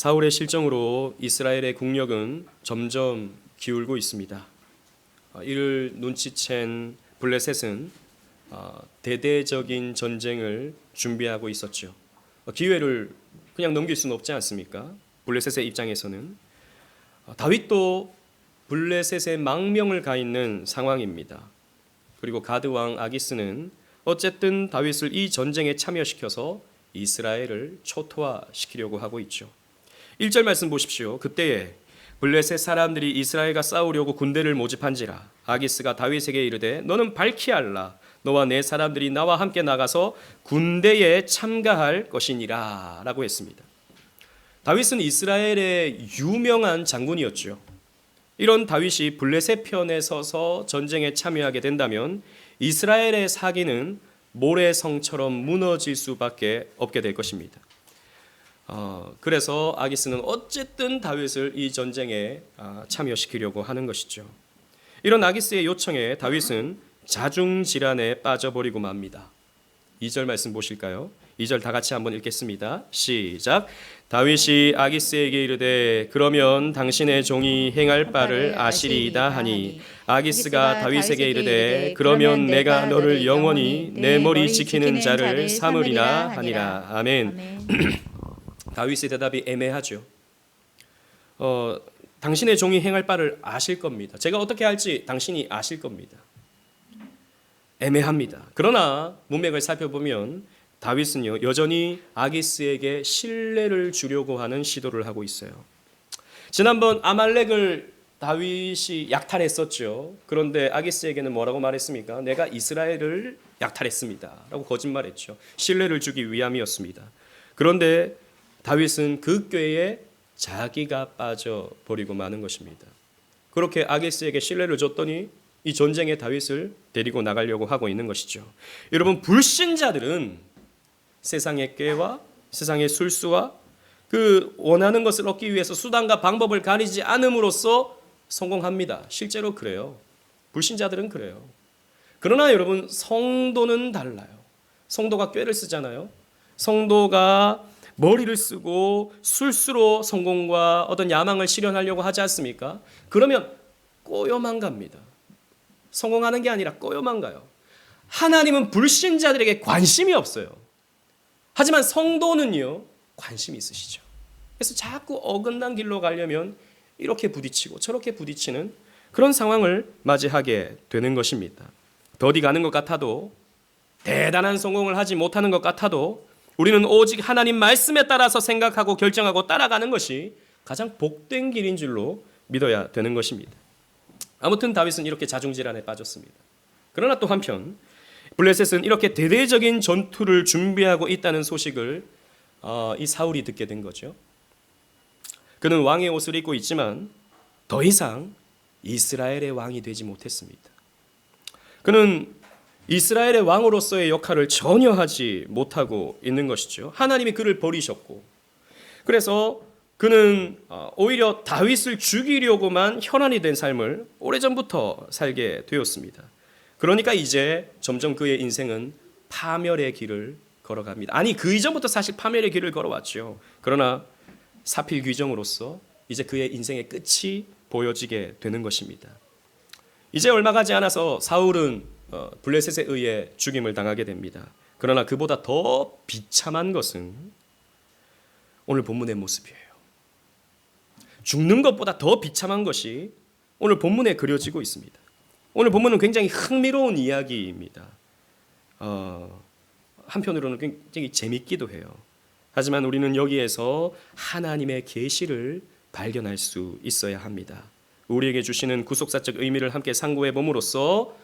사울의 실정으로 이스라엘의 국력은 점점 기울고 있습니다. 이를 눈치챈 블레셋은 대대적인 전쟁을 준비하고 있었죠. 기회를 그냥 넘길 수는 없지 않습니까? 블레셋의 입장에서는 다윗도 블레셋의 망명을 가 있는 상황입니다. 그리고 가드 왕 아기스는 어쨌든 다윗을 이 전쟁에 참여시켜서 이스라엘을 초토화시키려고 하고 있죠. 1절 말씀 보십시오. 그때에 블레셋 사람들이 이스라엘과 싸우려고 군대를 모집한지라 아기스가 다윗에게 이르되 너는 발키알라 너와 내 사람들이 나와 함께 나가서 군대에 참가할 것이니라 라고 했습니다. 다윗은 이스라엘의 유명한 장군이었죠. 이런 다윗이 블레셋 편에 서서 전쟁에 참여하게 된다면 이스라엘의 사기는 모래성처럼 무너질 수밖에 없게 될 것입니다. 그래서 아기스는 어쨌든 다윗을 이 전쟁에 참여시키려고 하는 것이죠. 이런 아기스의 요청에 다윗은 자중질환에 빠져버리고 맙니다. 2절 말씀 보실까요? 2절 다 같이 한번 읽겠습니다. 시작. 다윗이 아기스에게 이르되 그러면 당신의 종이 행할 바를 아시리이다 하니 아기스가 다윗에게 이르되 그러면 내가 너를 영원히 내 머리 지키는 자를 삼으리라 하니라. 아멘. 다윗의 대답이 애매하죠. 당신의 종이 행할 바를 아실 겁니다. 제가 어떻게 할지 당신이 아실 겁니다. 애매합니다. 그러나 문맥을 살펴보면 다윗은요 여전히 아기스에게 신뢰를 주려고 하는 시도를 하고 있어요. 지난번 아말렉을 다윗이 약탈했었죠. 그런데 아기스에게는 뭐라고 말했습니까? 내가 이스라엘을 약탈했습니다 라고 거짓말했죠. 신뢰를 주기 위함이었습니다. 그런데 다윗은 그 꾀에 자기가 빠져버리고 마는 것입니다. 그렇게 아기스에게 신뢰를 줬더니 이 전쟁에 다윗을 데리고 나가려고 하고 있는 것이죠. 여러분, 불신자들은 세상의 꾀와 세상의 술수와 그 원하는 것을 얻기 위해서 수단과 방법을 가리지 않음으로써 성공합니다. 실제로 그래요. 불신자들은 그래요. 그러나 여러분, 성도는 달라요. 성도가 꾀를 쓰잖아요. 성도가 머리를 쓰고 술수로 성공과 어떤 야망을 실현하려고 하지 않습니까? 그러면 꼬여만 갑니다. 성공하는 게 아니라 꼬여만 가요. 하나님은 불신자들에게 관심이 없어요. 하지만 성도는요 관심이 있으시죠. 그래서 자꾸 어긋난 길로 가려면 이렇게 부딪히고 저렇게 부딪히는 그런 상황을 맞이하게 되는 것입니다. 더디 가는 것 같아도, 대단한 성공을 하지 못하는 것 같아도 우리는 오직 하나님 말씀에 따라서 생각하고 결정하고 따라가는 것이 가장 복된 길인 줄로 믿어야 되는 것입니다. 아무튼 다윗은 이렇게 자중질환에 빠졌습니다. 그러나 또 한편 블레셋은 이렇게 대대적인 전투를 준비하고 있다는 소식을 이 사울이 듣게 된 거죠. 그는 왕의 옷을 입고 있지만 더 이상 이스라엘의 왕이 되지 못했습니다. 그는 이스라엘의 왕으로서의 역할을 전혀 하지 못하고 있는 것이죠. 하나님이 그를 버리셨고, 그래서 그는 오히려 다윗을 죽이려고만 혈안이 된 삶을 오래전부터 살게 되었습니다. 그러니까 이제 점점 그의 인생은 파멸의 길을 걸어갑니다. 아니, 그 이전부터 사실 파멸의 길을 걸어왔죠. 그러나 사필 규정으로서 이제 그의 인생의 끝이 보여지게 되는 것입니다. 이제 얼마 가지 않아서 사울은 블레셋에 의해 죽임을 당하게 됩니다. 그러나 그보다 더 비참한 것은 오늘 본문의 모습이에요. 죽는 것보다 더 비참한 것이 오늘 본문에 그려지고 있습니다. 오늘 본문은 굉장히 흥미로운 이야기입니다. 한편으로는 굉장히 재밌기도 해요. 하지만 우리는 여기에서 하나님의 계시를 발견할 수 있어야 합니다. 우리에게 주시는 구속사적 의미를 함께 상고해 봄으로써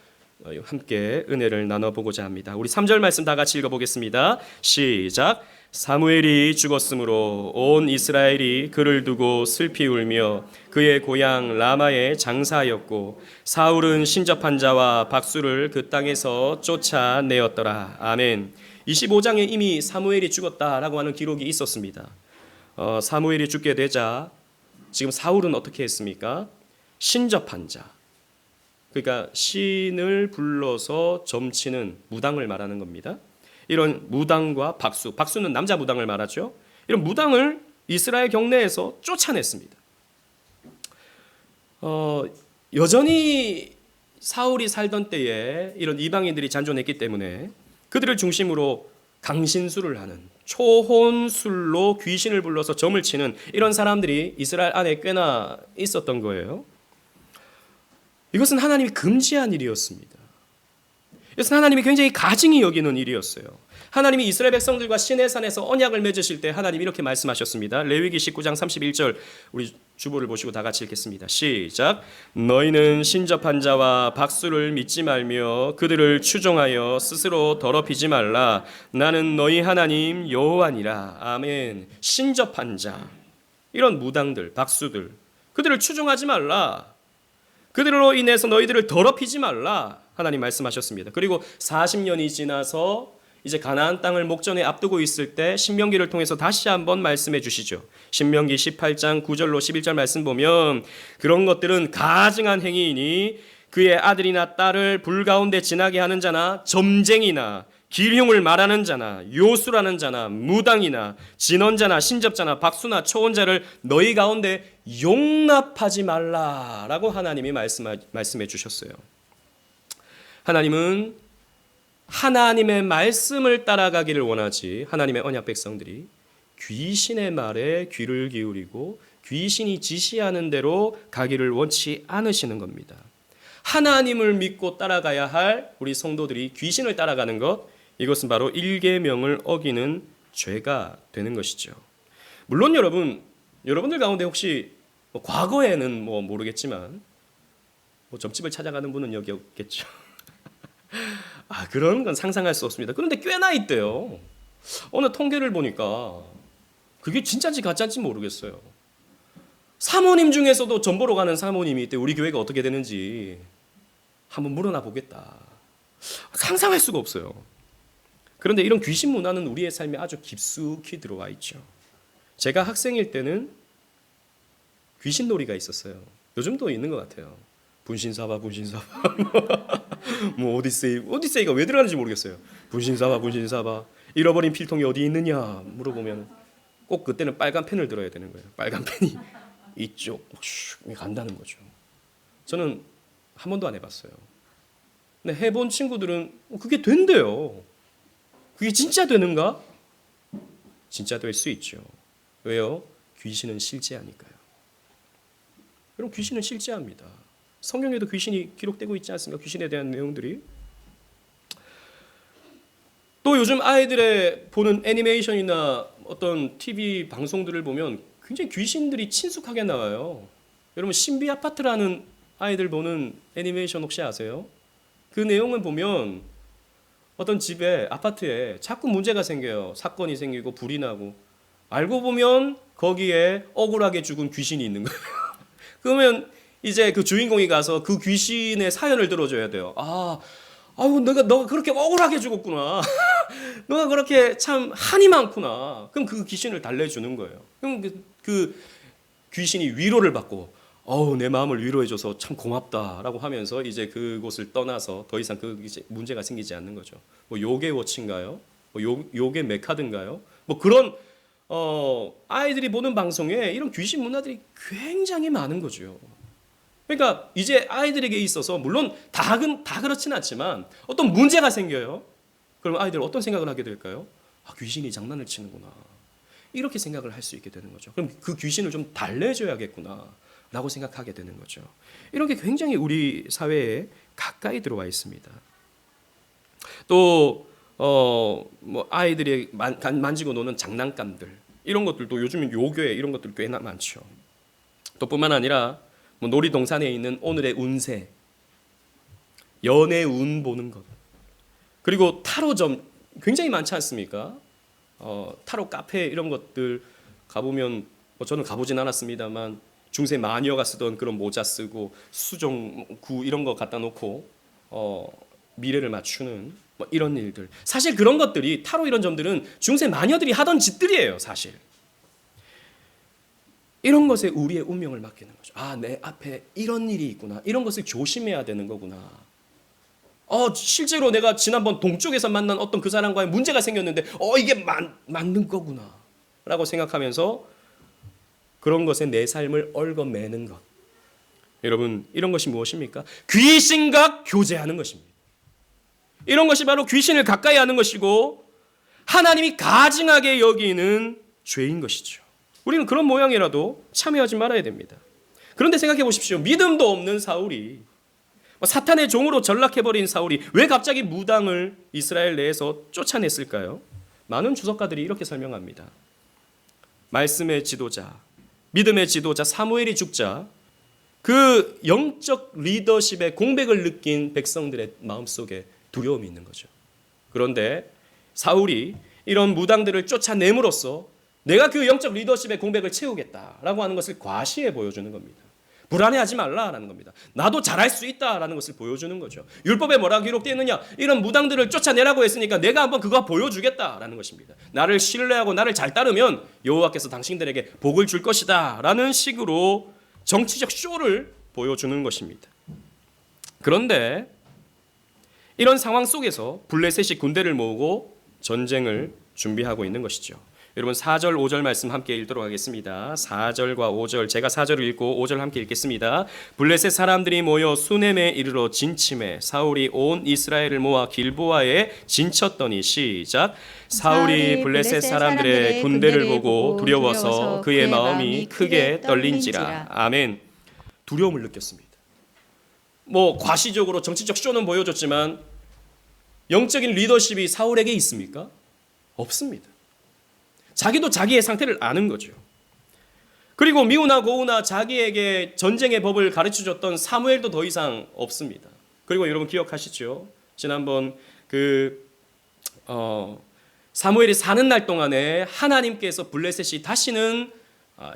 함께 은혜를 나눠보고자 합니다. 우리 3절 말씀 다 같이 읽어보겠습니다. 시작. 사무엘이 죽었으므로 온 이스라엘이 그를 두고 슬피 울며 그의 고향 라마에 장사하였고 사울은 신접한 자와 박수를 그 땅에서 쫓아내었더라. 아멘. 25장에 이미 사무엘이 죽었다라고 하는 기록이 있었습니다. 사무엘이 죽게 되자 지금 사울은 어떻게 했습니까? 신접한 자, 그러니까 신을 불러서 점치는 무당을 말하는 겁니다. 이런 무당과 박수, 박수는 남자 무당을 말하죠. 이런 무당을 이스라엘 경내에서 쫓아냈습니다. 여전히 사울이 살던 때에 이런 이방인들이 잔존했기 때문에 그들을 중심으로 강신술을 하는, 초혼술로 귀신을 불러서 점을 치는 이런 사람들이 이스라엘 안에 꽤나 있었던 거예요. 이것은 하나님이 금지한 일이었습니다. 이것은 하나님이 굉장히 가증히 여기는 일이었어요. 하나님이 이스라엘 백성들과 시내산에서 언약을 맺으실 때 하나님이 이렇게 말씀하셨습니다. 레위기 19장 31절, 우리 주보를 보시고 다 같이 읽겠습니다. 시작. 너희는 신접한 자와 박수를 믿지 말며 그들을 추종하여 스스로 더럽히지 말라. 나는 너희 하나님 여호와니라. 아멘. 신접한 자, 이런 무당들, 박수들, 그들을 추종하지 말라. 그들로 인해서 너희들을 더럽히지 말라. 하나님 말씀하셨습니다. 그리고 40년이 지나서 이제 가나안 땅을 목전에 앞두고 있을 때 신명기를 통해서 다시 한번 말씀해 주시죠. 신명기 18장 9절로 11절 말씀 보면 그런 것들은 가증한 행위이니 그의 아들이나 딸을 불 가운데 지나게 하는 자나 점쟁이나 기흉을 말하는 자나 요술하는 자나 무당이나 진언자나 신접자나 박수나 초혼자를 너희 가운데 용납하지 말라라고 하나님이 말씀해 주셨어요. 하나님은 하나님의 말씀을 따라가기를 원하지, 하나님의 언약 백성들이 귀신의 말에 귀를 기울이고 귀신이 지시하는 대로 가기를 원치 않으시는 겁니다. 하나님을 믿고 따라가야 할 우리 성도들이 귀신을 따라가는 것, 이것은 바로 일계명을 어기는 죄가 되는 것이죠. 물론 여러분들 가운데 혹시 과거에는 모르겠지만 점집을 찾아가는 분은 여기 없겠죠. 그런 건 상상할 수 없습니다. 그런데 꽤나 있대요. 어느 통계를 보니까 그게 진짜인지 가짜인지 모르겠어요. 사모님 중에서도 점 보러 가는 사모님이 있대. 우리 교회가 어떻게 되는지 한번 물어나 보겠다. 상상할 수가 없어요. 그런데 이런 귀신 문화는 우리의 삶에 아주 깊숙이 들어와 있죠. 제가 학생일 때는 귀신놀이가 있었어요. 요즘도 있는 것 같아요. 분신사바 뭐 오디세이가 왜 들어가는지 모르겠어요. 분신사바 잃어버린 필통이 어디 있느냐 물어보면 꼭 그때는 빨간 펜을 들어야 되는 거예요. 빨간 펜이 이쪽 간다는 거죠. 저는 한 번도 안 해봤어요. 근데 해본 친구들은 그게 된대요. 그게 진짜 되는가? 진짜 될 수 있죠. 왜요? 귀신은 실제하니까요. 여러분, 귀신은 실제합니다. 성경에도 귀신이 기록되고 있지 않습니까? 귀신에 대한 내용들이. 또 요즘 아이들의 보는 애니메이션이나 어떤 TV 방송들을 보면 굉장히 귀신들이 친숙하게 나와요. 여러분, 신비 아파트라는 아이들 보는 애니메이션 혹시 아세요? 그 내용을 보면 어떤 집에, 아파트에 자꾸 문제가 생겨요. 사건이 생기고 불이 나고. 알고 보면 거기에 억울하게 죽은 귀신이 있는 거예요. 그러면 이제 그 주인공이 가서 그 귀신의 사연을 들어줘야 돼요. 너가 그렇게 억울하게 죽었구나. 너가 그렇게 참 한이 많구나. 그럼 그 귀신을 달래주는 거예요. 그럼 그 귀신이 위로를 받고, 내 마음을 위로해줘서 참 고맙다라고 하면서 이제 그곳을 떠나서 더 이상 그 문제가 생기지 않는 거죠. 요괴 워치인가요? 요괴 메카드인가요? 그런 아이들이 보는 방송에 이런 귀신 문화들이 굉장히 많은 거죠. 그러니까 이제 아이들에게 있어서 물론 다 그렇지는 않지만 어떤 문제가 생겨요. 그럼 아이들 어떤 생각을 하게 될까요? 귀신이 장난을 치는구나. 이렇게 생각을 할 수 있게 되는 거죠. 그럼 그 귀신을 좀 달래줘야겠구나 라고 생각하게 되는 거죠. 이런 게 굉장히 우리 사회에 가까이 들어와 있습니다. 또 아이들이 만지고 노는 장난감들, 이런 것들도 요즘은 요괴 이런 것들 꽤나 많죠. 또 뿐만 아니라 놀이동산에 있는 오늘의 운세, 연애 운 보는 것, 그리고 타로점 굉장히 많지 않습니까? 타로 카페 이런 것들 가보면 저는 가보진 않았습니다만 중세 마녀가 쓰던 그런 모자 쓰고 수정구 이런 거 갖다 놓고 미래를 맞추는 이런 일들, 사실 그런 것들이, 타로 이런 점들은 중세 마녀들이 하던 짓들이에요. 사실 이런 것에 우리의 운명을 맡기는 거죠. 내 앞에 이런 일이 있구나. 이런 것을 조심해야 되는 거구나. 실제로 내가 지난번 동쪽에서 만난 어떤 그 사람과의 문제가 생겼는데 이게 맞는 거구나 라고 생각하면서 그런 것에 내 삶을 얽어매는 것. 여러분, 이런 것이 무엇입니까? 귀신과 교제하는 것입니다. 이런 것이 바로 귀신을 가까이 하는 것이고 하나님이 가증하게 여기는 죄인 것이죠. 우리는 그런 모양이라도 참여하지 말아야 됩니다. 그런데 생각해 보십시오. 믿음도 없는 사울이, 사탄의 종으로 전락해버린 사울이 왜 갑자기 무당을 이스라엘 내에서 쫓아냈을까요? 많은 주석가들이 이렇게 설명합니다. 말씀의 지도자, 믿음의 지도자 사무엘이 죽자 그 영적 리더십의 공백을 느낀 백성들의 마음속에 두려움이 있는 거죠. 그런데 사울이 이런 무당들을 쫓아냄으로써 내가 그 영적 리더십의 공백을 채우겠다라고 하는 것을 과시해 보여주는 겁니다. 불안해하지 말라라는 겁니다. 나도 잘할 수 있다라는 것을 보여주는 거죠. 율법에 뭐라고 기록되어 있느냐? 이런 무당들을 쫓아내라고 했으니까 내가 한번 그거 보여주겠다라는 것입니다. 나를 신뢰하고 나를 잘 따르면 여호와께서 당신들에게 복을 줄 것이다 라는 식으로 정치적 쇼를 보여주는 것입니다. 그런데 이런 상황 속에서 블레셋이 군대를 모으고 전쟁을 준비하고 있는 것이죠. 여러분 4절 5절 말씀 함께 읽도록 하겠습니다. 4절과 5절, 제가 4절을 읽고 5절 함께 읽겠습니다. 블레셋 사람들이 모여 수넴에 이르러 진침해 사울이 온 이스라엘을 모아 길보아에 진쳤더니 시작. 사울이 블레셋 사람들의 군대를 보고 두려워서 그의 마음이 크게 떨린지라. 아멘. 두려움을 느꼈습니다. 과시적으로 정치적 쇼는 보여줬지만 영적인 리더십이 사울에게 있습니까? 없습니다. 자기도 자기의 상태를 아는 거죠. 그리고 미우나 고우나 자기에게 전쟁의 법을 가르쳐줬던 사무엘도 더 이상 없습니다. 그리고 여러분 기억하시죠? 지난번 사무엘이 사는 날 동안에 하나님께서 블레셋이 다시는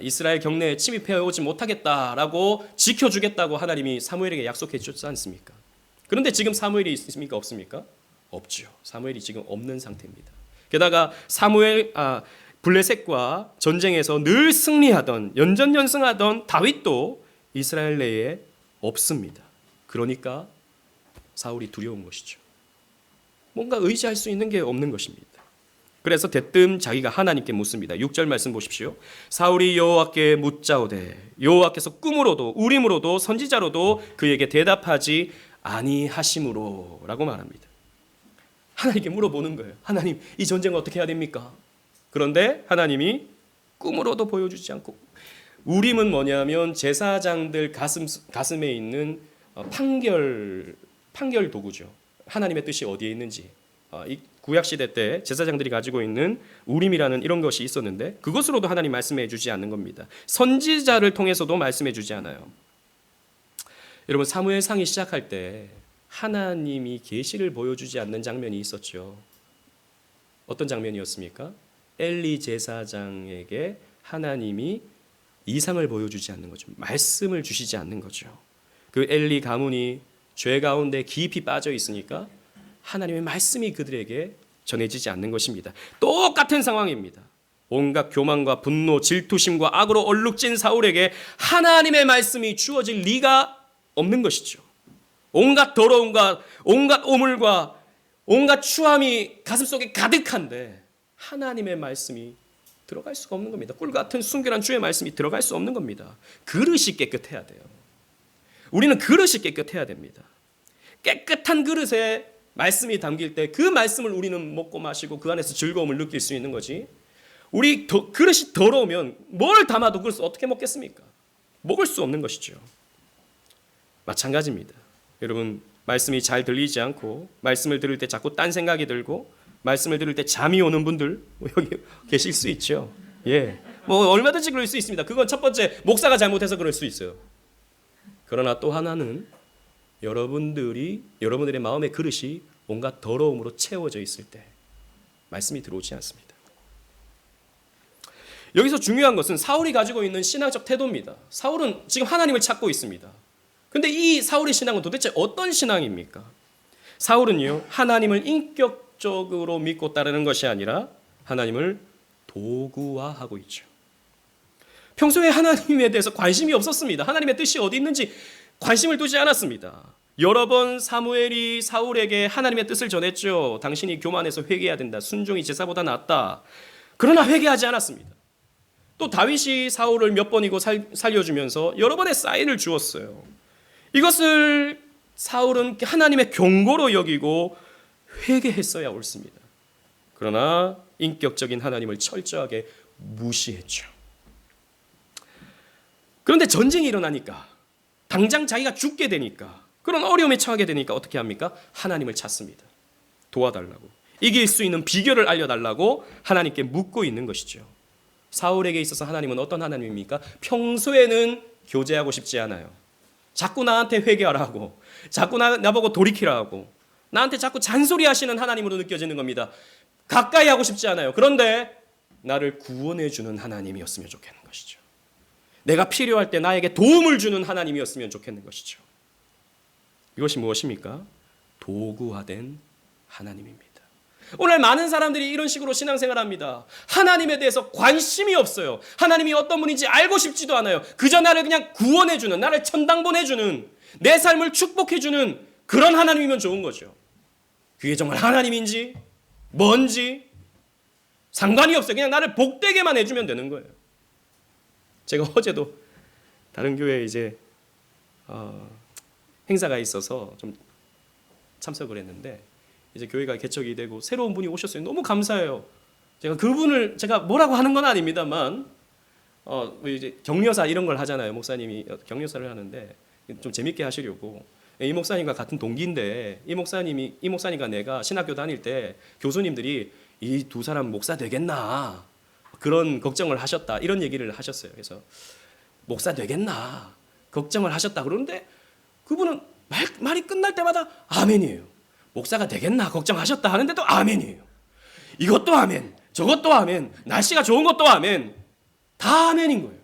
이스라엘 경내에 침입해 오지 못하겠다라고 지켜주겠다고 하나님이 사무엘에게 약속해 주셨지 않습니까? 그런데 지금 사무엘이 있습니까? 없습니까? 없죠. 사무엘이 지금 없는 상태입니다. 게다가 블레셋과 전쟁에서 늘 승리하던 연전연승하던 다윗도 이스라엘 내에 없습니다. 그러니까 사울이 두려운 것이죠. 뭔가 의지할 수 있는 게 없는 것입니다. 그래서 대뜸 자기가 하나님께 묻습니다. 6절 말씀 보십시오. 사울이 여호와께 묻자오되 여호와께서 꿈으로도 우림으로도 선지자로도 그에게 대답하지 아니하심으로 라고 말합니다. 하나님께 물어보는 거예요. 하나님, 이 전쟁을 어떻게 해야 됩니까? 그런데 하나님이 꿈으로도 보여주지 않고, 우림은 뭐냐면 제사장들 가슴에 있는 판결 도구죠. 하나님의 뜻이 어디에 있는지. 이 구약 시대 때 제사장들이 가지고 있는 우림이라는 이런 것이 있었는데 그것으로도 하나님 말씀해 주지 않는 겁니다. 선지자를 통해서도 말씀해 주지 않아요. 여러분 사무엘상이 시작할 때 하나님이 계시를 보여주지 않는 장면이 있었죠. 어떤 장면이었습니까? 엘리 제사장에게 하나님이 이상을 보여주지 않는 거죠. 말씀을 주시지 않는 거죠. 그 엘리 가문이 죄 가운데 깊이 빠져 있으니까 하나님의 말씀이 그들에게 전해지지 않는 것입니다. 똑같은 상황입니다. 온갖 교만과 분노, 질투심과 악으로 얼룩진 사울에게 하나님의 말씀이 주어질 리가 없는 것이죠. 온갖 더러움과 온갖 오물과 온갖 추함이 가슴속에 가득한데 하나님의 말씀이 들어갈 수가 없는 겁니다. 꿀 같은 순결한 주의 말씀이 들어갈 수 없는 겁니다. 그릇이 깨끗해야 돼요. 우리는 그릇이 깨끗해야 됩니다. 깨끗한 그릇에 말씀이 담길 때 그 말씀을 우리는 먹고 마시고 그 안에서 즐거움을 느낄 수 있는 거지. 우리 그릇이 더러우면 뭘 담아도 그릇을 어떻게 먹겠습니까? 먹을 수 없는 것이죠. 마찬가지입니다. 여러분 말씀이 잘 들리지 않고 말씀을 들을 때 자꾸 딴 생각이 들고 말씀을 들을 때 잠이 오는 분들 여기 계실 수 있죠. 얼마든지 그럴 수 있습니다. 그건 첫 번째 목사가 잘못해서 그럴 수 있어요. 그러나 또 하나는 여러분들의 마음의 그릇이 온갖 더러움으로 채워져 있을 때 말씀이 들어오지 않습니다. 여기서 중요한 것은 사울이 가지고 있는 신앙적 태도입니다. 사울은 지금 하나님을 찾고 있습니다. 근데 이 사울의 신앙은 도대체 어떤 신앙입니까? 사울은요, 하나님을 인격적으로 믿고 따르는 것이 아니라 하나님을 도구화하고 있죠. 평소에 하나님에 대해서 관심이 없었습니다. 하나님의 뜻이 어디 있는지 관심을 두지 않았습니다. 여러 번 사무엘이 사울에게 하나님의 뜻을 전했죠. 당신이 교만해서 회개해야 된다. 순종이 제사보다 낫다. 그러나 회개하지 않았습니다. 또 다윗이 사울을 몇 번이고 살려주면서 여러 번의 사인을 주었어요. 이것을 사울은 하나님의 경고로 여기고 회개했어야 옳습니다. 그러나 인격적인 하나님을 철저하게 무시했죠. 그런데 전쟁이 일어나니까, 당장 자기가 죽게 되니까, 그런 어려움에 처하게 되니까 어떻게 합니까? 하나님을 찾습니다. 도와달라고, 이길 수 있는 비결을 알려달라고 하나님께 묻고 있는 것이죠. 사울에게 있어서 하나님은 어떤 하나님입니까? 평소에는 교제하고 싶지 않아요. 자꾸 나한테 회개하라 하고, 자꾸 나보고 돌이키라 하고, 나한테 자꾸 잔소리하시는 하나님으로 느껴지는 겁니다. 가까이 하고 싶지 않아요. 그런데 나를 구원해 주는 하나님이었으면 좋겠는 것이죠. 내가 필요할 때 나에게 도움을 주는 하나님이었으면 좋겠는 것이죠. 이것이 무엇입니까? 도구화된 하나님입니다. 오늘 많은 사람들이 이런 식으로 신앙생활합니다. 하나님에 대해서 관심이 없어요. 하나님이 어떤 분인지 알고 싶지도 않아요. 그저 나를 그냥 구원해주는, 나를 천당 보내주는, 내 삶을 축복해주는 그런 하나님이면 좋은 거죠. 그게 정말 하나님인지 뭔지 상관이 없어요. 그냥 나를 복되게만 해주면 되는 거예요. 제가 어제도 다른 교회에 이제 행사가 있어서 좀 참석을 했는데, 이제 교회가 개척이 되고 새로운 분이 오셨어요. 너무 감사해요. 제가 뭐라고 하는 건 아닙니다만, 이제 격려사 이런 걸 하잖아요. 목사님이 격려사를 하는데 좀 재밌게 하시려고, 이 목사님과 같은 동기인데 이 목사님과 내가 신학교 다닐 때 교수님들이 이 두 사람 목사 되겠나 그런 걱정을 하셨다, 이런 얘기를 하셨어요. 그래서 목사 되겠나 걱정을 하셨다 그러는데 그분은 말이 끝날 때마다 아멘이에요. 목사가 되겠나 걱정하셨다 하는데도 아멘이에요. 이것도 아멘, 저것도 아멘, 날씨가 좋은 것도 아멘, 다 아멘인 거예요.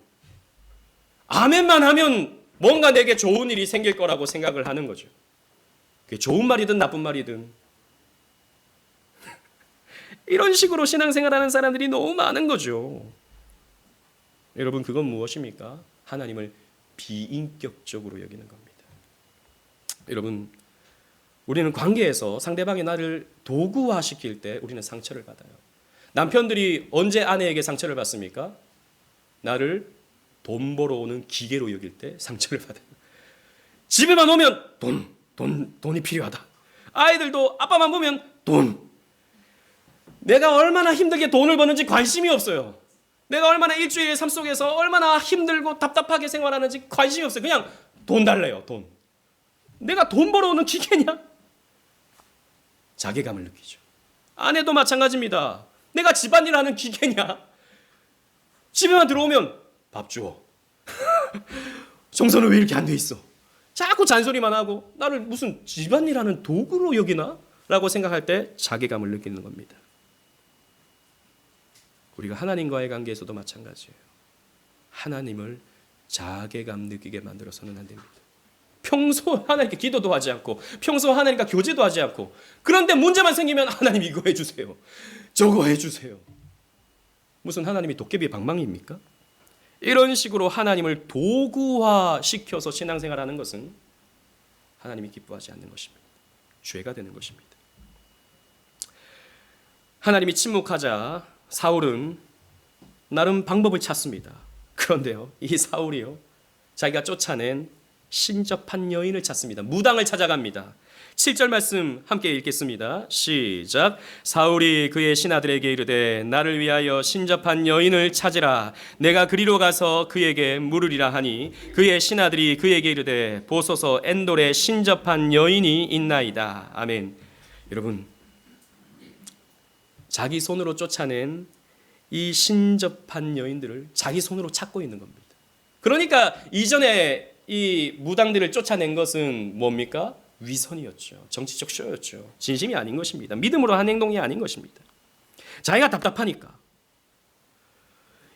아멘만 하면 뭔가 내게 좋은 일이 생길 거라고 생각을 하는 거죠. 그게 좋은 말이든 나쁜 말이든 이런 식으로 신앙생활하는 사람들이 너무 많은 거죠. 여러분, 그건 무엇입니까? 하나님을 비인격적으로 여기는 겁니다. 여러분, 우리는 관계에서 상대방이 나를 도구화시킬 때 우리는 상처를 받아요. 남편들이 언제 아내에게 상처를 받습니까? 나를 돈 벌어오는 기계로 여길 때 상처를 받아요. 집에만 오면 돈이 필요하다. 아이들도 아빠만 보면 돈. 내가 얼마나 힘들게 돈을 버는지 관심이 없어요. 내가 얼마나 일주일의 삶 속에서 얼마나 힘들고 답답하게 생활하는지 관심이 없어요. 그냥 돈 달래요, 돈. 내가 돈 벌어오는 기계냐? 자괴감을 느끼죠. 아내도 마찬가지입니다. 내가 집안일 하는 기계냐? 집에만 들어오면 밥 주워. 청소는 왜 이렇게 안 돼 있어? 자꾸 잔소리만 하고 나를 무슨 집안일 하는 도구로 여기나? 라고 생각할 때 자괴감을 느끼는 겁니다. 우리가 하나님과의 관계에서도 마찬가지예요. 하나님을 자괴감 느끼게 만들어서는 안 됩니다. 평소 하나님께 기도도 하지 않고, 평소 하나님과 교제도 하지 않고, 그런데 문제만 생기면 하나님 이거 해주세요, 저거 해주세요. 무슨 하나님이 도깨비 방망이입니까? 이런 식으로 하나님을 도구화시켜서 신앙생활하는 것은 하나님이 기뻐하지 않는 것입니다. 죄가 되는 것입니다. 하나님이 침묵하자 사울은 나름 방법을 찾습니다. 그런데요, 이 사울이요, 자기가 쫓아낸 신접한 여인을 찾습니다. 무당을 찾아갑니다. 7절 말씀 함께 읽겠습니다. 시작. 사울이 그의 신하들에게 이르되 나를 위하여 신접한 여인을 찾으라. 내가 그리로 가서 그에게 물으리라 하니 그의 신하들이 그에게 이르되 보소서 엔돌에 신접한 여인이 있나이다. 아멘. 여러분, 자기 손으로 쫓아낸 이 신접한 여인들을 자기 손으로 찾고 있는 겁니다. 그러니까 이전에 이 무당들을 쫓아낸 것은 뭡니까? 위선이었죠. 정치적 쇼였죠. 진심이 아닌 것입니다. 믿음으로 한 행동이 아닌 것입니다. 자기가 답답하니까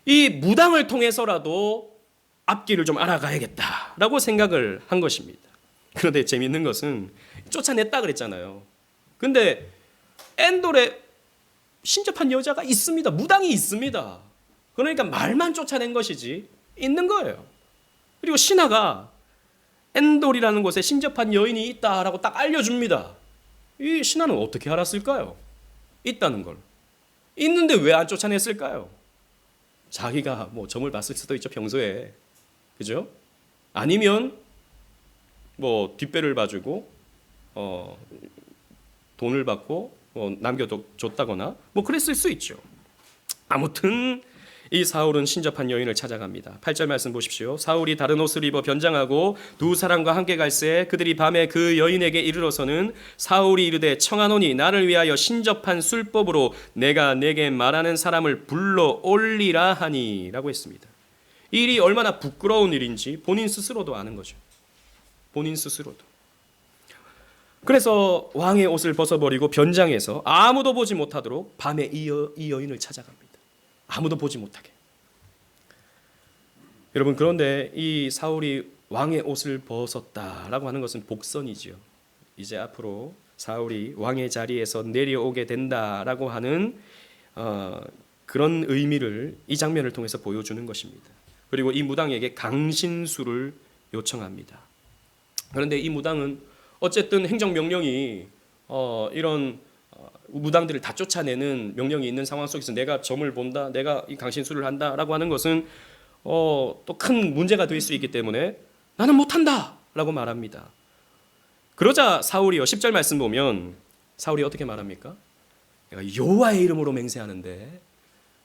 이 무당을 통해서라도 앞길을 좀 알아가야겠다라고 생각을 한 것입니다. 그런데 재미있는 것은 쫓아냈다 그랬잖아요. 근데 엔돌에 신접한 여자가 있습니다. 무당이 있습니다. 그러니까 말만 쫓아낸 것이지 있는 거예요. 그리고 신하가 엔돌이라는 곳에 신접한 여인이 있다라고 딱 알려줍니다. 이 신하는 어떻게 알았을까요? 있다는 걸. 있는데 왜 안 쫓아냈을까요? 자기가 뭐 점을 봤을 수도 있죠, 평소에. 그죠? 아니면 뭐 뒷배를 봐주고 돈을 받고 남겨줬다거나 뭐 그랬을 수 있죠. 아무튼 이 사울은 신접한 여인을 찾아갑니다. 8절 말씀 보십시오. 사울이 다른 옷을 입어 변장하고 두 사람과 함께 갈새 그들이 밤에 그 여인에게 이르러서는 사울이 이르되 청하노니 나를 위하여 신접한 술법으로 내가 내게 말하는 사람을 불러 올리라 하니 라고 했습니다. 이 일이 얼마나 부끄러운 일인지 본인 스스로도 아는 거죠. 본인 스스로도. 그래서 왕의 옷을 벗어버리고 변장해서 아무도 보지 못하도록 밤에 이 여인을 찾아갑니다. 아무도 보지 못하게. 여러분, 그런데 이 사울이 왕의 옷을 벗었다라고 하는 것은 복선이지요. 이제 앞으로 사울이 왕의 자리에서 내려오게 된다라고 하는 그런 의미를 이 장면을 통해서 보여주는 것입니다. 그리고 이 무당에게 강신수를 요청합니다. 그런데 이 무당은 어쨌든 행정명령이 이런 무당들을 다 쫓아내는 명령이 있는 상황 속에서 내가 점을 본다, 내가 이 강신수를 한다라고 하는 것은 또 큰 문제가 될 수 있기 때문에 나는 못한다 라고 말합니다. 그러자 사울이요, 10절 말씀 보면 사울이 어떻게 말합니까? 내가 여호와의 이름으로 맹세하는데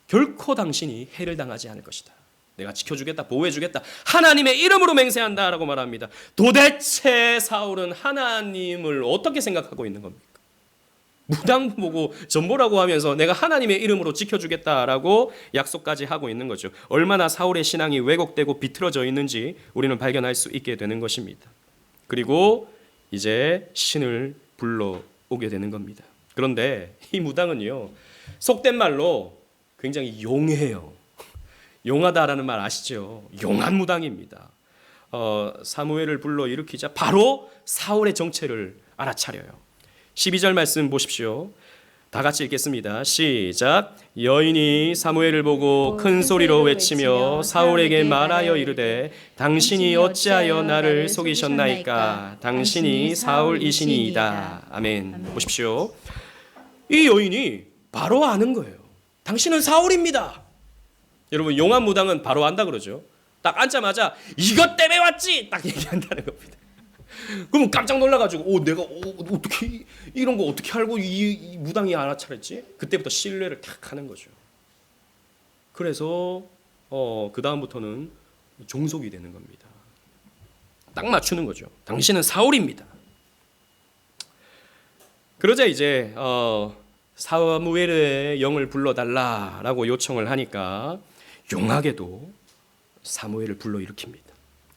결코 당신이 해를 당하지 않을 것이다. 내가 지켜주겠다, 보호해주겠다, 하나님의 이름으로 맹세한다 라고 말합니다. 도대체 사울은 하나님을 어떻게 생각하고 있는 겁니까? 무당 보고 전보라고 하면서 내가 하나님의 이름으로 지켜주겠다라고 약속까지 하고 있는 거죠. 얼마나 사울의 신앙이 왜곡되고 비틀어져 있는지 우리는 발견할 수 있게 되는 것입니다. 그리고 이제 신을 불러오게 되는 겁니다. 그런데 이 무당은요, 속된 말로 굉장히 용해요. 용하다라는 말 아시죠? 용한 무당입니다. 사무엘을 불러 일으키자 바로 사울의 정체를 알아차려요. 12절 말씀 보십시오. 다 같이 읽겠습니다. 시작. 여인이 사무엘을 보고 큰 소리로 외치며 사울에게 말하여 이르되 당신이 어찌하여 나를 속이셨나이까? 당신이 사울이시니이다. 아멘. 보십시오. 이 여인이 바로 아는 거예요. 당신은 사울입니다. 여러분, 용한 무당은 바로 안다 그러죠. 딱 앉자마자 이것 때문에 왔지 딱 얘기한다는 겁니다. 그럼 깜짝 놀라가지고 내가 어떻게 이런 거 어떻게 알고 이 무당이 알아차렸지? 그때부터 신뢰를 탁 하는 거죠. 그래서 그 다음부터는 종속이 되는 겁니다. 딱 맞추는 거죠. 당신은 사울입니다. 그러자 이제 사무엘의 영을 불러달라라고 요청을 하니까 용하게도 사무엘을 불러 일으킵니다.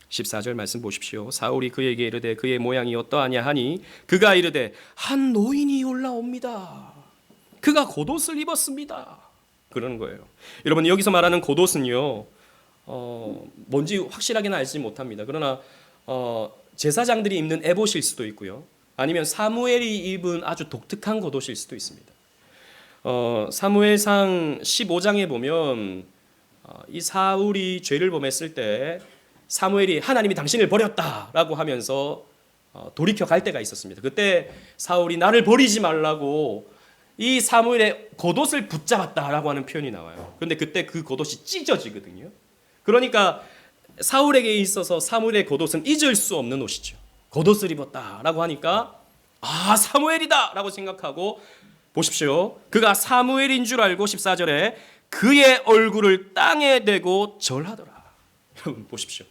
14절 말씀 보십시오. 사울이 그에게 이르되 그의 모양이 어떠하냐 하니 그가 이르되 한 노인이 올라옵니다. 그가 겉옷을 입었습니다. 그러는 거예요. 여러분, 여기서 말하는 겉옷은요, 뭔지 확실하게는 알지 못합니다. 그러나 제사장들이 입는 에봇일 수도 있고요, 아니면 사무엘이 입은 아주 독특한 겉옷일 수도 있습니다. 사무엘상 15장에 보면 이 사울이 죄를 범했을 때 사무엘이 하나님이 당신을 버렸다라고 하면서 돌이켜 갈 때가 있었습니다. 그때 사울이 나를 버리지 말라고 이 사무엘의 겉옷을 붙잡았다라고 하는 표현이 나와요. 그런데 그때 그 겉옷이 찢어지거든요. 그러니까 사울에게 있어서 사무엘의 겉옷은 잊을 수 없는 옷이죠. 겉옷을 입었다라고 하니까 사무엘이다 라고 생각하고, 보십시오. 그가 사무엘인 줄 알고 14절에 그의 얼굴을 땅에 대고 절하더라. 여러분 보십시오.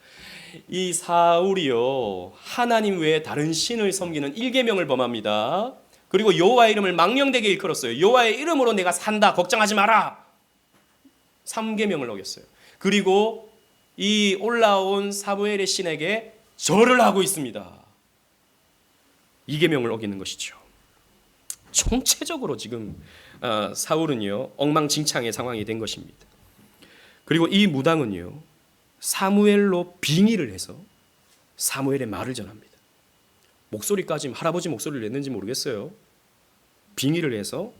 이 사울이요, 하나님 외에 다른 신을 섬기는 1계명을 범합니다. 그리고 여호와의 이름을 망령되게 일컬었어요. 여호와의 이름으로 내가 산다, 걱정하지 마라. 3계명을 어겼어요. 그리고 이 올라온 사무엘의 신에게 절을 하고 있습니다. 2계명을 어기는 것이죠. 총체적으로 지금 사울은요, 엉망진창의 상황이 된 것입니다. 그리고 이 무당은요, 사무엘로 빙의를 해서 사무엘의 말을 전합니다. 목소리까지 할아버지 목소리를 냈는지 모르겠어요. 빙의를 해서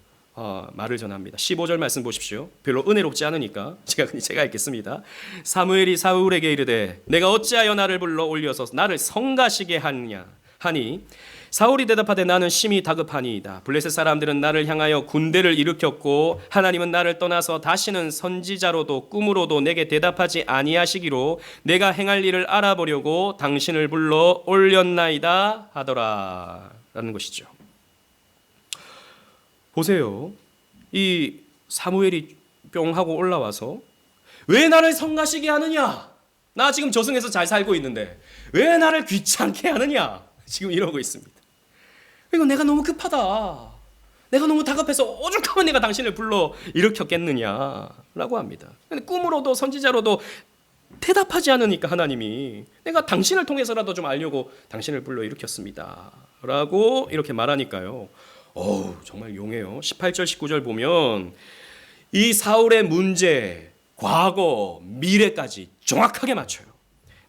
말을 전합니다. 15절 말씀 보십시오. 별로 은혜롭지 않으니까 제가 읽겠습니다. 사무엘이 사울에게 이르되 내가 어찌하여 나를 불러 올려서 나를 성가시게 하느냐 하니 사울이 대답하되 나는 심히 다급하니이다. 블레셋 사람들은 나를 향하여 군대를 일으켰고 하나님은 나를 떠나서 다시는 선지자로도 꿈으로도 내게 대답하지 아니하시기로 내가 행할 일을 알아보려고 당신을 불러 올렸나이다 하더라 라는 것이죠. 보세요. 이 사무엘이 뿅 하고 올라와서 왜 나를 성가시게 하느냐? 나 지금 저승에서 잘 살고 있는데 왜 나를 귀찮게 하느냐? 지금 이러고 있습니다. 이거 내가 너무 급하다. 내가 너무 다급해서 오죽하면 내가 당신을 불러 일으켰겠느냐라고 합니다. 근데 꿈으로도 선지자로도 대답하지 않으니까 하나님이 내가 당신을 통해서라도 좀 알려고 당신을 불러 일으켰습니다. 라고 이렇게 말하니까요. 정말 용해요. 18절 19절 보면 이 사울의 문제, 과거, 미래까지 정확하게 맞춰요.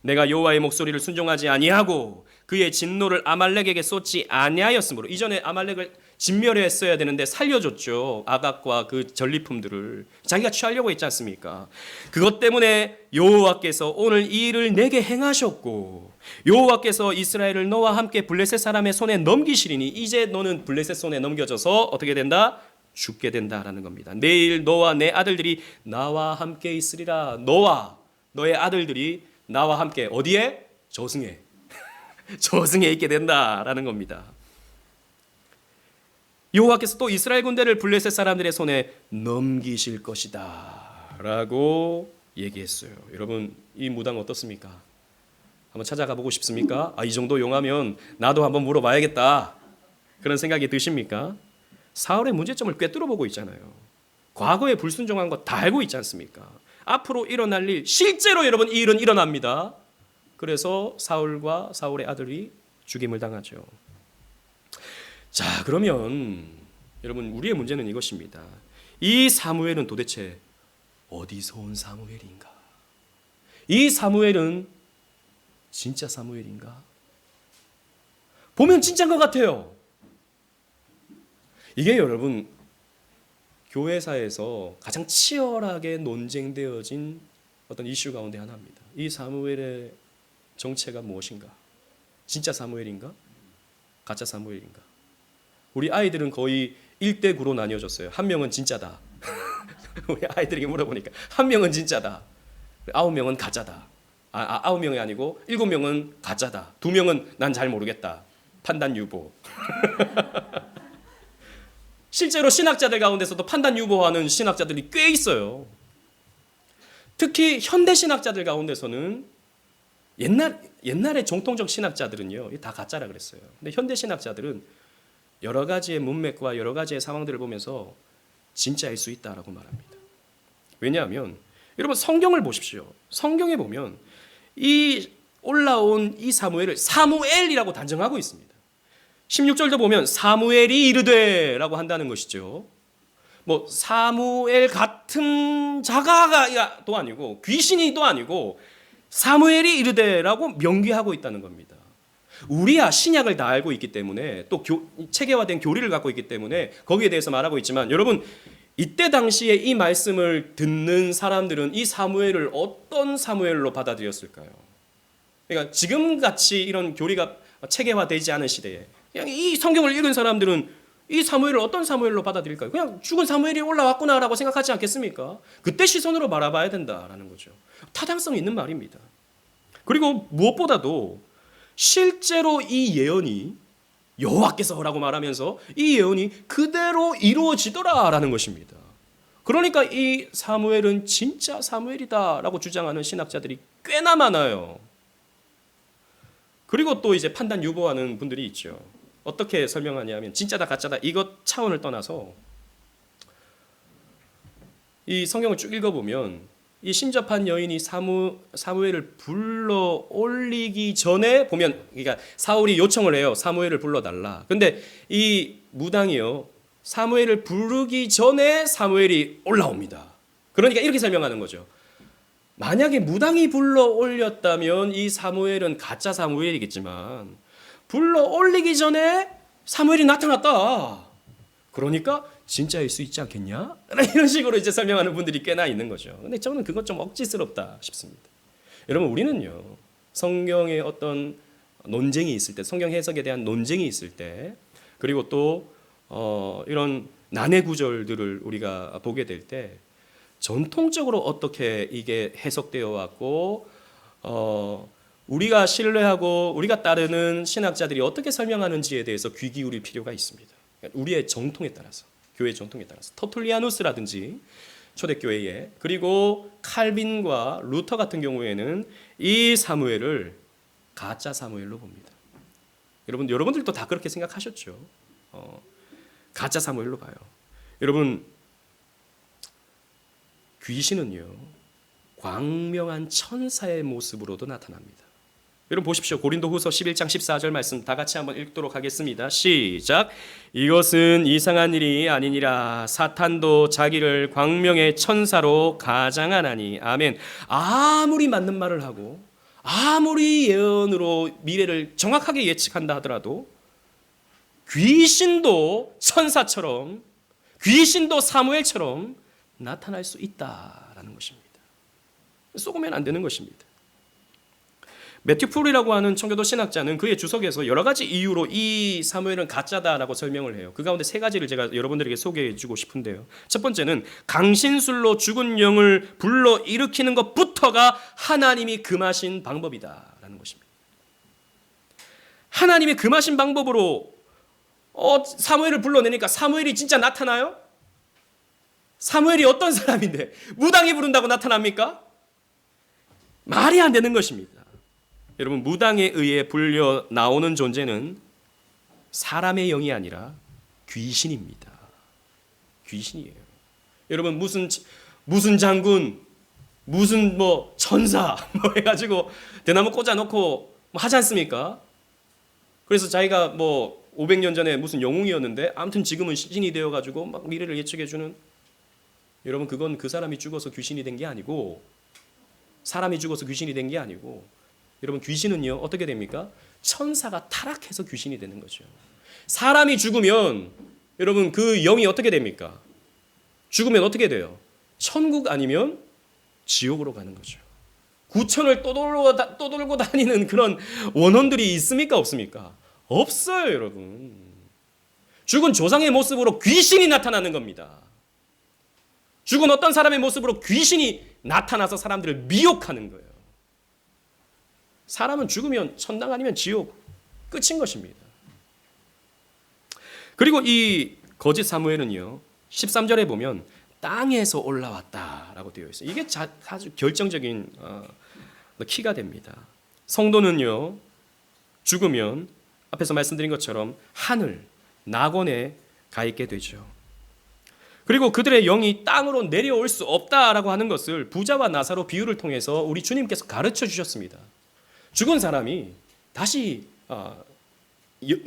내가 여호와의 목소리를 순종하지 아니하고 그의 진노를 아말렉에게 쏟지 아니하였으므로, 이전에 아말렉을 진멸했어야 되는데 살려줬죠. 아각과 그 전리품들을 자기가 취하려고 했지 않습니까? 그것 때문에 여호와께서 오늘 이 일을 내게 행하셨고 여호와께서 이스라엘을 너와 함께 블레셋 사람의 손에 넘기시리니 이제 너는 블레셋 손에 넘겨져서 어떻게 된다? 죽게 된다라는 겁니다. 내일 너와 내 아들들이 나와 함께 있으리라. 너와 너의 아들들이 나와 함께 어디에? 저승에. 저승에 있게 된다라는 겁니다. 여호와께서 또 이스라엘 군대를 블레셋 사람들의 손에 넘기실 것이다 라고 얘기했어요. 여러분, 이 무당 어떻습니까? 한번 찾아가 보고 싶습니까? 이 정도 용하면 나도 한번 물어봐야겠다 그런 생각이 드십니까? 사울의 문제점을 꿰뚫어 보고 있잖아요. 과거에 불순종한 거 다 알고 있지 않습니까? 앞으로 일어날 일, 실제로 여러분 이 일은 일어납니다. 그래서 사울과 사울의 아들이 죽임을 당하죠. 자, 그러면 여러분 우리의 문제는 이것입니다. 이 사무엘은 도대체 어디서 온 사무엘인가? 이 사무엘은 진짜 사무엘인가? 보면 진짜인 것 같아요. 이게 여러분 교회사에서 가장 치열하게 논쟁되어진 어떤 이슈 가운데 하나입니다. 이 사무엘의 정체가 무엇인가? 진짜 사무엘인가? 가짜 사무엘인가? 우리 아이들은 거의 1대9로 나뉘어졌어요. 한 명은 진짜다. 우리 아이들에게 물어보니까 한 명은 진짜다. 9명은 가짜다. 9명이 아니고 7명은 가짜다. 2명은 난 잘 모르겠다. 판단 유보. 실제로 신학자들 가운데서도 판단 유보하는 신학자들이 꽤 있어요. 특히 현대 신학자들 가운데서는 옛날에 정통적 신학자들은요, 다 가짜라 그랬어요. 근데 현대 신학자들은 여러 가지의 문맥과 여러 가지의 상황들을 보면서 진짜일 수 있다라고 말합니다. 왜냐하면 여러분 성경을 보십시오. 성경에 보면 이 올라온 이 사무엘을 사무엘이라고 단정하고 있습니다. 16절도 보면 사무엘이 이르되라고 한다는 것이죠. 뭐 사무엘 같은 자가가 또 아니고 귀신이 또 아니고 사무엘이 이르되라고 명기하고 있다는 겁니다. 우리야 신약을 다 알고 있기 때문에 또 체계화된 교리를 갖고 있기 때문에 거기에 대해서 말하고 있지만 여러분 이때 당시에 이 말씀을 듣는 사람들은 이 사무엘을 어떤 사무엘로 받아들였을까요? 그러니까 지금같이 이런 교리가 체계화되지 않은 시대에 그냥 이 성경을 읽은 사람들은 이 사무엘을 어떤 사무엘로 받아들일까요? 그냥 죽은 사무엘이 올라왔구나라고 생각하지 않겠습니까? 그때 시선으로 바라봐야 된다라는 거죠. 타당성이 있는 말입니다. 그리고 무엇보다도 실제로 이 예언이 여호와께서라고 말하면서 이 예언이 그대로 이루어지더라라는 것입니다. 그러니까 이 사무엘은 진짜 사무엘이다라고 주장하는 신학자들이 꽤나 많아요. 그리고 또 이제 판단 유보하는 분들이 있죠. 어떻게 설명하냐면 진짜다 가짜다 이것 차원을 떠나서 이 성경을 쭉 읽어보면 이 신접한 여인이 사무엘을 불러 올리기 전에 보면 그러니까 사울이 요청을 해요. 사무엘을 불러달라. 근데 이 무당이요. 사무엘을 부르기 전에 사무엘이 올라옵니다. 그러니까 이렇게 설명하는 거죠. 만약에 무당이 불러 올렸다면 이 사무엘은 가짜 사무엘이겠지만 불러 올리기 전에 사무엘이 나타났다. 그러니까 진짜일 수 있지 않겠냐? 이런 식으로 이제 설명하는 분들이 꽤나 있는 거죠. 근데 저는 그것 좀 억지스럽다 싶습니다. 여러분 우리는요 성경의 어떤 논쟁이 있을 때, 성경 해석에 대한 논쟁이 있을 때, 그리고 또 이런 난해 구절들을 우리가 보게 될 때 전통적으로 어떻게 이게 해석되어 왔고 우리가 신뢰하고 우리가 따르는 신학자들이 어떻게 설명하는지에 대해서 귀 기울일 필요가 있습니다. 우리의 정통에 따라서, 교회 정통에 따라서. 터툴리아누스라든지 초대교회에, 그리고 칼빈과 루터 같은 경우에는 이 사무엘을 가짜 사무엘로 봅니다. 여러분들도 다 그렇게 생각하셨죠. 가짜 사무엘로 봐요. 여러분, 귀신은요 광명한 천사의 모습으로도 나타납니다. 여러분 보십시오. 고린도후서 11장 14절 말씀 다 같이 한번 읽도록 하겠습니다. 시작. 이것은 이상한 일이 아니니라. 사탄도 자기를 광명의 천사로 가장하나니. 아멘. 아무리 맞는 말을 하고 아무리 예언으로 미래를 정확하게 예측한다 하더라도 귀신도 천사처럼, 귀신도 사무엘처럼 나타날 수 있다라는 것입니다. 속으면 안 되는 것입니다. 매튜 풀이라고 하는 청교도 신학자는 그의 주석에서 여러 가지 이유로 이 사무엘은 가짜다라고 설명을 해요. 그 가운데 세 가지를 제가 여러분들에게 소개해 주고 싶은데요. 첫 번째는 강신술로 죽은 영을 불러 일으키는 것부터가 하나님이 금하신 방법이다라는 것입니다. 하나님이 금하신 방법으로 사무엘을 불러내니까 사무엘이 진짜 나타나요? 사무엘이 어떤 사람인데 무당이 부른다고 나타납니까? 말이 안 되는 것입니다. 여러분, 무당에 의해 불려 나오는 존재는 사람의 영이 아니라 귀신입니다. 귀신이에요. 여러분, 무슨 장군, 무슨 천사 해가지고 대나무 꽂아놓고 하지 않습니까? 그래서 자기가 500년 전에 무슨 영웅이었는데 아무튼 지금은 신이 되어가지고 막 미래를 예측해주는, 여러분, 그건 그 사람이 죽어서 귀신이 된 게 아니고, 사람이 죽어서 귀신이 된 게 아니고, 여러분, 귀신은요 어떻게 됩니까? 천사가 타락해서 귀신이 되는 거죠. 사람이 죽으면 여러분 그 영이 어떻게 됩니까? 죽으면 어떻게 돼요? 천국 아니면 지옥으로 가는 거죠. 구천을 떠돌고 다니는 그런 원혼들이 있습니까? 없습니까? 없어요, 여러분. 죽은 조상의 모습으로 귀신이 나타나는 겁니다. 죽은 어떤 사람의 모습으로 귀신이 나타나서 사람들을 미혹하는 거예요. 사람은 죽으면 천당 아니면 지옥, 끝인 것입니다. 그리고 이 거짓 사무엘은요 13절에 보면 땅에서 올라왔다라고 되어 있어요. 이게 아주 결정적인 키가 됩니다. 성도는요 죽으면 앞에서 말씀드린 것처럼 하늘, 낙원에 가 있게 되죠. 그리고 그들의 영이 땅으로 내려올 수 없다라고 하는 것을 부자와 나사로 비유를 통해서 우리 주님께서 가르쳐 주셨습니다. 죽은 사람이 다시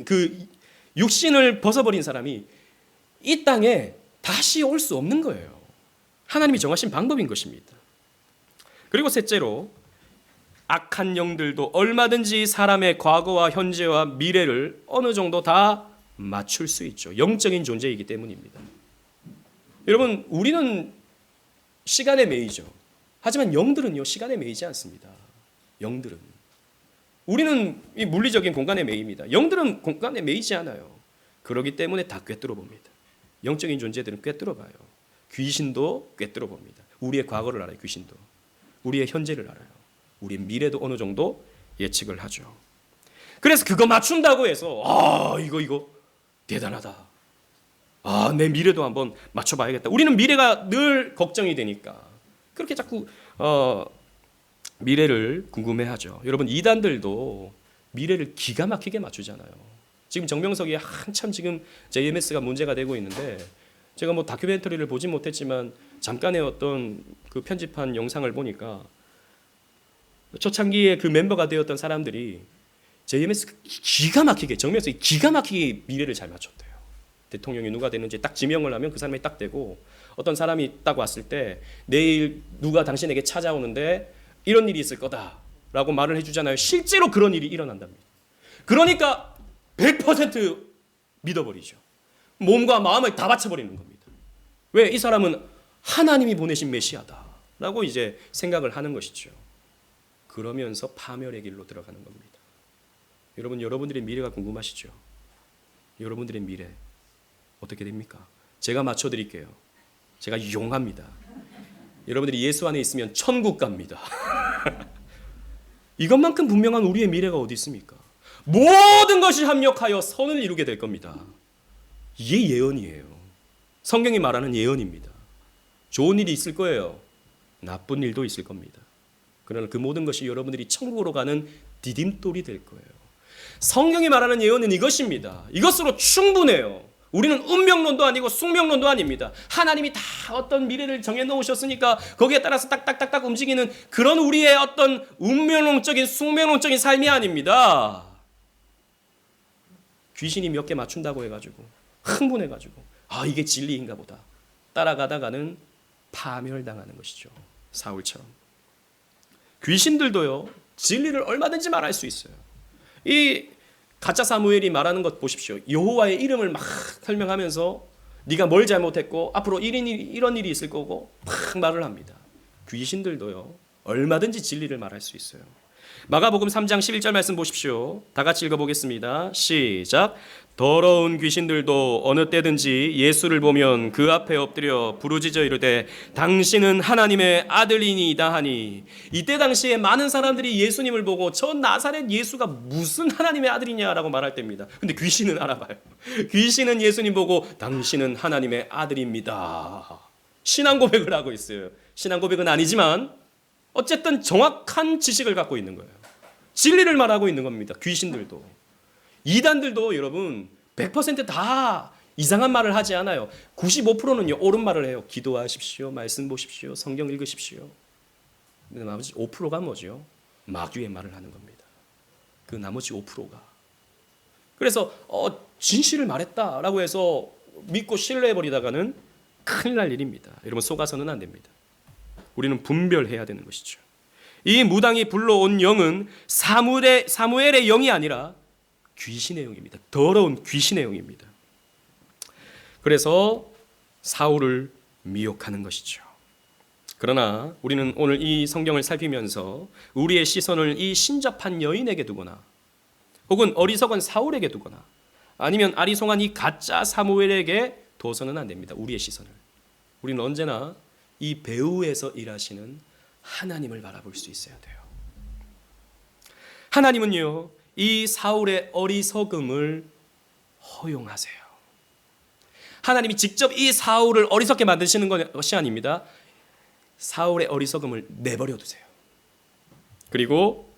그 육신을 벗어버린 사람이 이 땅에 다시 올 수 없는 거예요. 하나님이 정하신 방법인 것입니다. 그리고 셋째로, 악한 영들도 얼마든지 사람의 과거와 현재와 미래를 어느 정도 다 맞출 수 있죠. 영적인 존재이기 때문입니다. 여러분, 우리는 시간에 매이죠. 하지만 영들은요 시간에 매이지 않습니다. 영들은, 우리는 이 물리적인 공간에 매입니다. 영들은 공간에 매이지 않아요. 그렇기 때문에 다 꿰뚫어 봅니다. 영적인 존재들은 꿰뚫어 봐요. 귀신도 꿰뚫어 봅니다. 우리의 과거를 알아요. 귀신도. 우리의 현재를 알아요. 우리의 미래도 어느 정도 예측을 하죠. 그래서 그거 맞춘다고 해서 이거 대단하다. 내 미래도 한번 맞춰봐야겠다. 우리는 미래가 늘 걱정이 되니까 그렇게 자꾸 미래를 궁금해하죠. 여러분, 이단들도 미래를 기가 막히게 맞추잖아요. 지금 정명석이 한참 지금 JMS가 문제가 되고 있는데, 제가 다큐멘터리를 보진 못했지만 잠깐의 어떤 그 편집한 영상을 보니까 초창기에 그 멤버가 되었던 사람들이 JMS 기가 막히게, 정명석이 기가 막히게 미래를 잘 맞췄대요. 대통령이 누가 되는지 딱 지명을 하면 그 사람이 딱 되고, 어떤 사람이 딱 왔을 때 내일 누가 당신에게 찾아오는데 이런 일이 있을 거다라고 말을 해주잖아요. 실제로 그런 일이 일어난답니다. 그러니까 100% 믿어버리죠. 몸과 마음을 다 바쳐버리는 겁니다. 왜? 이 사람은 하나님이 보내신 메시아다라고 이제 생각을 하는 것이죠. 그러면서 파멸의 길로 들어가는 겁니다. 여러분, 여러분들의 미래가 궁금하시죠? 여러분들의 미래 어떻게 됩니까? 제가 맞춰드릴게요. 제가 용합니다. 여러분들이 예수 안에 있으면 천국 갑니다. 이것만큼 분명한 우리의 미래가 어디 있습니까? 모든 것이 합력하여 선을 이루게 될 겁니다. 이게 예언이에요. 성경이 말하는 예언입니다. 좋은 일이 있을 거예요. 나쁜 일도 있을 겁니다. 그러나 그 모든 것이 여러분들이 천국으로 가는 디딤돌이 될 거예요. 성경이 말하는 예언은 이것입니다. 이것으로 충분해요. 우리는 운명론도 아니고 숙명론도 아닙니다. 하나님이 다 어떤 미래를 정해놓으셨으니까 거기에 따라서 딱딱딱딱 움직이는 그런 우리의 어떤 운명론적인 숙명론적인 삶이 아닙니다. 귀신이 몇 개 맞춘다고 해가지고 흥분해가지고 이게 진리인가 보다 따라가다가는 파멸당하는 것이죠. 사울처럼. 귀신들도요, 진리를 얼마든지 말할 수 있어요. 이 가짜 사무엘이 말하는 것 보십시오. 여호와의 이름을 막 설명하면서 네가 뭘 잘못했고 앞으로 이런 일이 있을 거고 막 말을 합니다. 귀신들도요, 얼마든지 진리를 말할 수 있어요. 마가복음 3장 11절 말씀 보십시오. 다 같이 읽어보겠습니다. 시작. 더러운 귀신들도 어느 때든지 예수를 보면 그 앞에 엎드려 부르짖어 이르되 당신은 하나님의 아들이니이다 하니, 이때 당시에 많은 사람들이 예수님을 보고 저 나사렛 예수가 무슨 하나님의 아들이냐라고 말할 때입니다. 근데 귀신은 알아봐요. 귀신은 예수님 보고 당신은 하나님의 아들입니다. 신앙 고백을 하고 있어요. 신앙 고백은 아니지만 어쨌든 정확한 지식을 갖고 있는 거예요. 진리를 말하고 있는 겁니다. 귀신들도. 이단들도 여러분 100% 이상한 말을 하지 않아요. 95%는요 옳은 말을 해요. 기도하십시오, 말씀 보십시오, 성경 읽으십시오. 근데 나머지 5%가 뭐죠? 마귀의 말을 하는 겁니다. 그 나머지 5%가. 그래서 진실을 말했다라고 해서 믿고 신뢰해버리다가는 큰일 날 일입니다. 여러분, 속아서는 안 됩니다. 우리는 분별해야 되는 것이죠. 이 무당이 불러온 영은 사무엘의 영이 아니라 귀신의 영입니다. 더러운 귀신의 영입니다. 그래서 사울을 미혹하는 것이죠. 그러나 우리는 오늘 이 성경을 살피면서 우리의 시선을 이 신접한 여인에게 두거나 혹은 어리석은 사울에게 두거나 아니면 아리송한 이 가짜 사무엘에게 둬서는 안 됩니다. 우리의 시선을. 우리는 언제나 이 배후에서 일하시는 하나님을 바라볼 수 있어야 돼요. 하나님은요, 이 사울의 어리석음을 허용하세요. 하나님이 직접 이 사울을 어리석게 만드시는 것이 아닙니다. 사울의 어리석음을 내버려 두세요. 그리고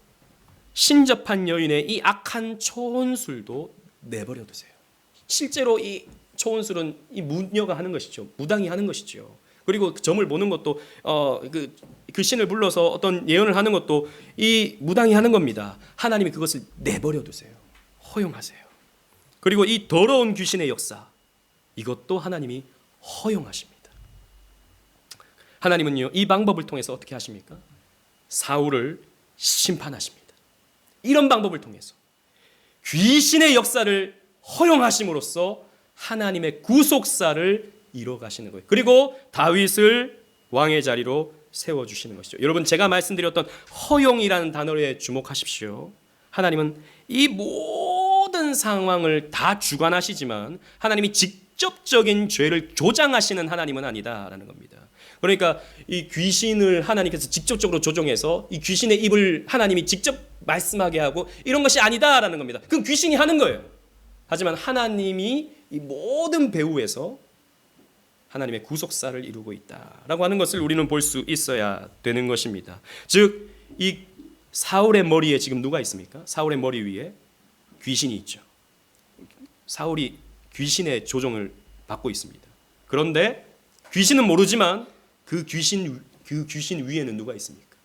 신접한 여인의 이 악한 초혼술도 내버려 두세요. 실제로 이 초혼술은 이 무녀가 하는 것이죠. 무당이 하는 것이죠. 그리고 점을 보는 것도 그 신을 불러서 어떤 예언을 하는 것도 이 무당이 하는 겁니다. 하나님이 그것을 내버려 두세요. 허용하세요. 그리고 이 더러운 귀신의 역사, 이것도 하나님이 허용하십니다. 하나님은요, 이 방법을 통해서 어떻게 하십니까? 사울을 심판하십니다. 이런 방법을 통해서 귀신의 역사를 허용하심으로써 하나님의 구속사를 이뤄가시는 거예요. 그리고 다윗을 왕의 자리로 세워주시는 것이죠. 여러분, 제가 말씀드렸던 허용이라는 단어에 주목하십시오. 하나님은 이 모든 상황을 다 주관하시지만 하나님이 직접적인 죄를 조장하시는 하나님은 아니다라는 겁니다. 그러니까 이 귀신을 하나님께서 직접적으로 조종해서 이 귀신의 입을 하나님이 직접 말씀하게 하고 이런 것이 아니다라는 겁니다. 그건 귀신이 하는 거예요. 하지만 하나님이 이 모든 배후에서 하나님의 구속사를 이루고 있다라고 하는 것을 우리는 볼 수 있어야 되는 것입니다. 즉, 이 사울의 머리에 지금 누가 있습니까? 사울의 머리 위에 귀신이 있죠. 사울이 귀신의 조종을 받고 있습니다. 그런데 귀신은 모르지만 그 귀신 위에는 누가 있습니까?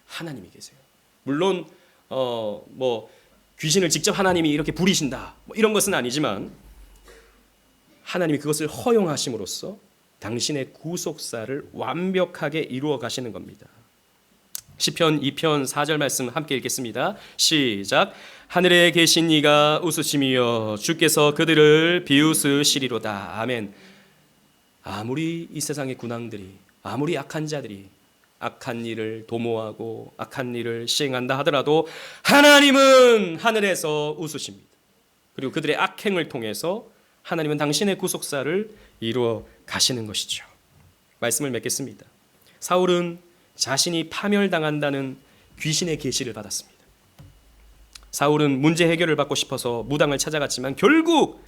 하나님이 계세요. 물론 귀신을 직접 하나님이 이렇게 부리신다 이런 것은 아니지만 하나님이 그것을 허용하심으로써 당신의 구속사를 완벽하게 이루어 가시는 겁니다. 시편 2편 4절 말씀 함께 읽겠습니다. 시작. 하늘에 계신 이가 웃으심이여 주께서 그들을 비웃으시리로다. 아멘. 아무리 이 세상의 군왕들이, 아무리 악한 자들이 악한 일을 도모하고 악한 일을 시행한다 하더라도 하나님은 하늘에서 웃으십니다. 그리고 그들의 악행을 통해서 하나님은 당신의 구속사를 이루어 가시는 것이죠. 말씀을 맺겠습니다. 사울은 자신이 파멸당한다는 귀신의 계시를 받았습니다. 사울은 문제 해결을 받고 싶어서 무당을 찾아갔지만 결국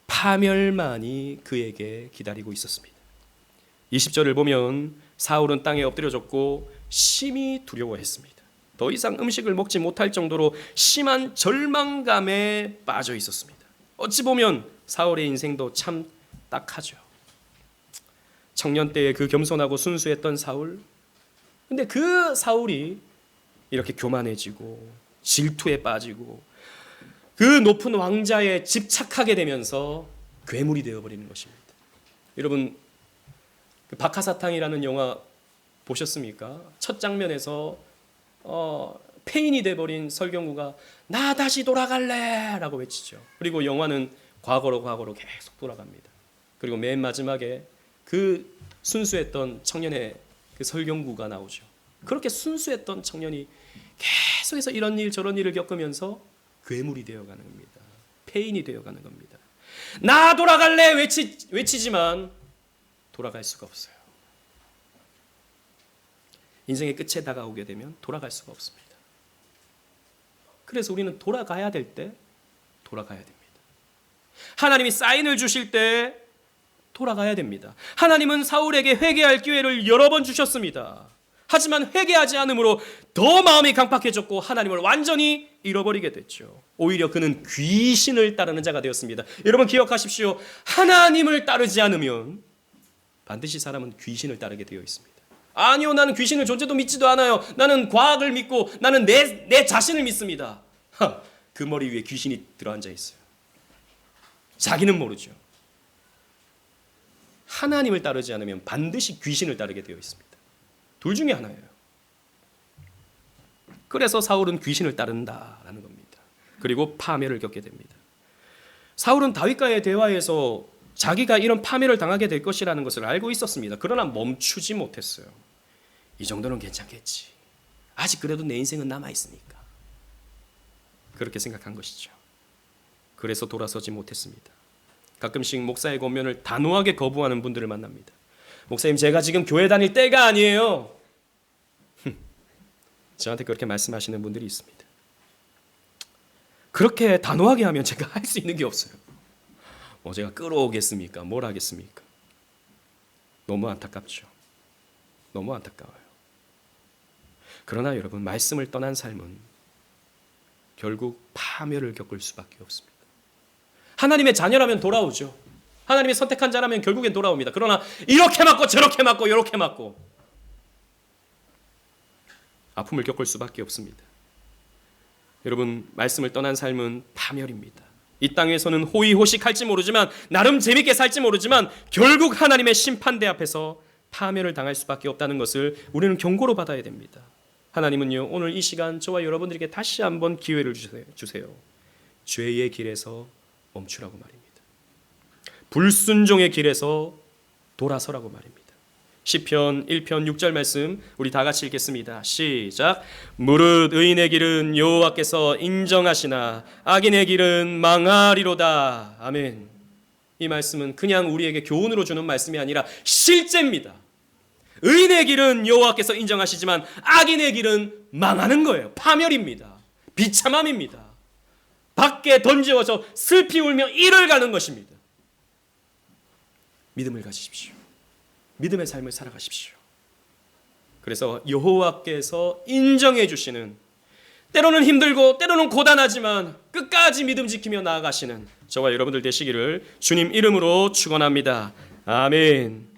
파멸만이 그에게 기다리고 있었습니다. 20절을 보면 사울은 땅에 엎드려졌고 심히 두려워했습니다. 더 이상 음식을 먹지 못할 정도로 심한 절망감에 빠져 있었습니다. 어찌 보면 사울의 인생도 참 딱하죠. 청년 때에 그 겸손하고 순수했던 사울, 근데 그 사울이 이렇게 교만해지고 질투에 빠지고 그 높은 왕자에 집착하게 되면서 괴물이 되어버리는 것입니다. 여러분, 그 박하사탕이라는 영화 보셨습니까? 첫 장면에서 폐인이 돼버린 설경구가 나 다시 돌아갈래 라고 외치죠. 그리고 영화는 과거로 계속 돌아갑니다. 그리고 맨 마지막에 그 순수했던 청년의 그 설경구가 나오죠. 그렇게 순수했던 청년이 계속해서 이런 일 저런 일을 겪으면서 괴물이 되어가는 겁니다. 폐인이 되어가는 겁니다. 나 돌아갈래 외치지만 돌아갈 수가 없어요. 인생의 끝에 다가오게 되면 돌아갈 수가 없습니다. 그래서 우리는 돌아가야 될 때 돌아가야 됩니다. 하나님이 사인을 주실 때 돌아가야 됩니다. 하나님은 사울에게 회개할 기회를 여러 번 주셨습니다. 하지만 회개하지 않으므로 더 마음이 강팍해졌고 하나님을 완전히 잃어버리게 됐죠. 오히려 그는 귀신을 따르는 자가 되었습니다. 여러분 기억하십시오. 하나님을 따르지 않으면 반드시 사람은 귀신을 따르게 되어 있습니다. 아니요, 나는 귀신을 존재도 믿지도 않아요. 나는 과학을 믿고 나는 내 자신을 믿습니다. 그 머리 위에 귀신이 들어앉아 있어요. 자기는 모르죠. 하나님을 따르지 않으면 반드시 귀신을 따르게 되어 있습니다. 둘 중에 하나예요. 그래서 사울은 귀신을 따른다라는 겁니다. 그리고 파멸을 겪게 됩니다. 사울은 다윗과의 대화에서 자기가 이런 파멸을 당하게 될 것이라는 것을 알고 있었습니다. 그러나 멈추지 못했어요. 이 정도는 괜찮겠지. 아직 그래도 내 인생은 남아있으니까. 그렇게 생각한 것이죠. 그래서 돌아서지 못했습니다. 가끔씩 목사의 권면을 단호하게 거부하는 분들을 만납니다. 목사님, 제가 지금 교회 다닐 때가 아니에요. 저한테 그렇게 말씀하시는 분들이 있습니다. 그렇게 단호하게 하면 제가 할 수 있는 게 없어요. 제가 끌어오겠습니까? 뭘 하겠습니까? 너무 안타깝죠. 너무 안타까워요. 그러나 여러분, 말씀을 떠난 삶은 결국 파멸을 겪을 수밖에 없습니다. 하나님의 자녀라면 돌아오죠. 하나님이 선택한 자라면 결국엔 돌아옵니다. 그러나 이렇게 맞고 저렇게 맞고 이렇게 맞고 아픔을 겪을 수밖에 없습니다. 여러분, 말씀을 떠난 삶은 파멸입니다. 이 땅에서는 호의호식할지 모르지만 나름 재밌게 살지 모르지만 결국 하나님의 심판대 앞에서 파멸을 당할 수밖에 없다는 것을 우리는 경고로 받아야 됩니다. 하나님은요, 오늘 이 시간 저와 여러분들에게 다시 한번 기회를 주세요. 죄의 길에서 멈추라고 말입니다. 불순종의 길에서 돌아서라고 말입니다. 시편 1편 6절 말씀 우리 다 같이 읽겠습니다. 시작. 무릇 의인의 길은 여호와께서 인정하시나 악인의 길은 망하리로다. 아멘. 이 말씀은 그냥 우리에게 교훈으로 주는 말씀이 아니라 실제입니다. 의인의 길은 여호와께서 인정하시지만 악인의 길은 망하는 거예요. 파멸입니다. 비참함입니다. 밖에 던지워서 슬피 울며 이를 가는 것입니다. 믿음을 가지십시오. 믿음의 삶을 살아가십시오. 그래서 여호와께서 인정해 주시는, 때로는 힘들고 때로는 고단하지만 끝까지 믿음 지키며 나아가시는 저와 여러분들 되시기를 주님 이름으로 축원합니다. 아멘.